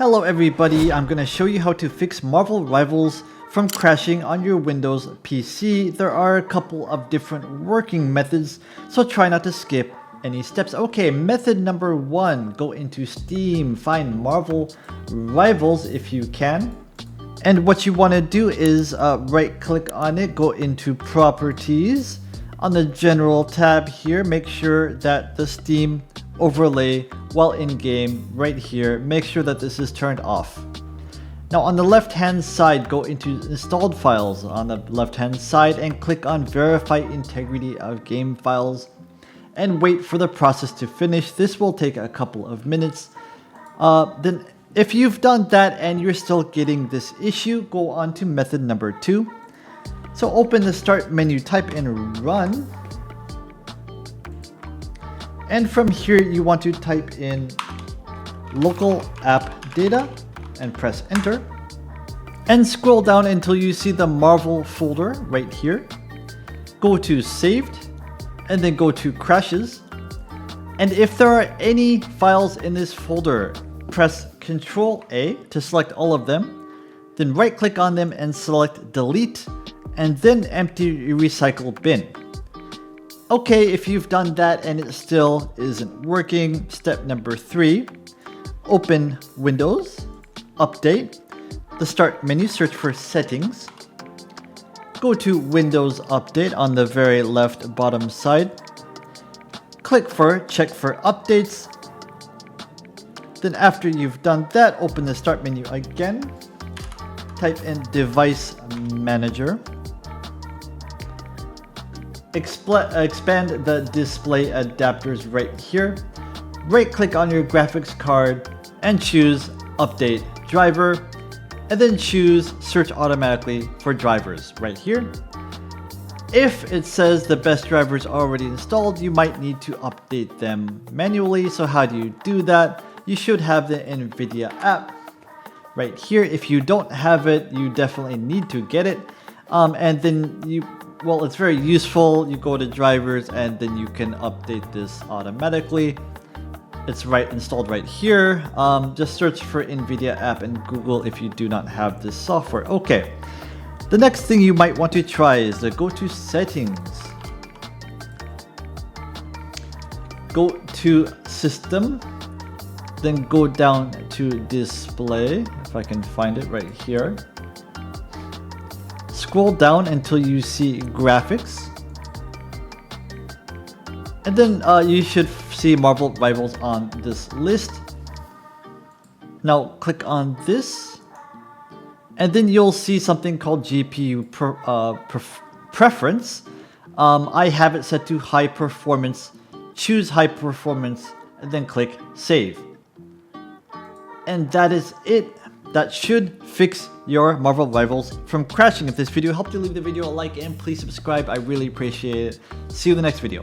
Hello everybody, I'm gonna show you how to fix Marvel Rivals from crashing on your Windows PC. There are a couple of different working methods, so try not to skip any steps. Okay, method number one, go into Steam, find Marvel Rivals if you can. And what you want to do is right click on it, go into Properties. On the General tab here, make sure that the Steam overlay while in game right here, make sure that this is turned off. Now on the left hand side, go into Installed Files on the left hand side and click on Verify Integrity of Game Files and wait for the process to finish. This will take a couple of minutes. Then if you've done that and you're still getting this issue, go on to method number two. So open the start menu, type in run. And from here you want to type in local app data and press enter. And scroll down until you see the Marvel folder right here. Go to saved and then go to crashes. And if there are any files in this folder, press Ctrl A to select all of them. Then right click on them and select delete and then empty your recycle bin. Okay, if you've done that and it still isn't working, step number three, open Windows, update, the start menu, search for settings, go to Windows Update on the very left bottom side, click for check for updates. Then after you've done that, open the start menu again, type in device manager, expand the display adapters right here, right click on your graphics card and choose update driver, and then choose search automatically for drivers right here. If it says the best drivers are already installed, you might need to update them manually. So how do you do that? You should have the NVIDIA app right here. If you don't have it, you definitely need to get it. And then well, it's very useful. You go to drivers and then you can update this automatically. It's installed right here. Just search for NVIDIA app in Google if you do not have this software. Okay. The next thing you might want to try is to go to settings. Go to system. Then go down to display, if I can find it right here. Scroll down until you see graphics. And then you should see Marvel Rivals on this list. Now click on this. And then you'll see something called GPU preference. I have it set to high performance. Choose high performance and then click save. And that is it. That should fix your Marvel Rivals from crashing. If this video helped you, leave the video a like and please subscribe. I really appreciate it. See you in the next video.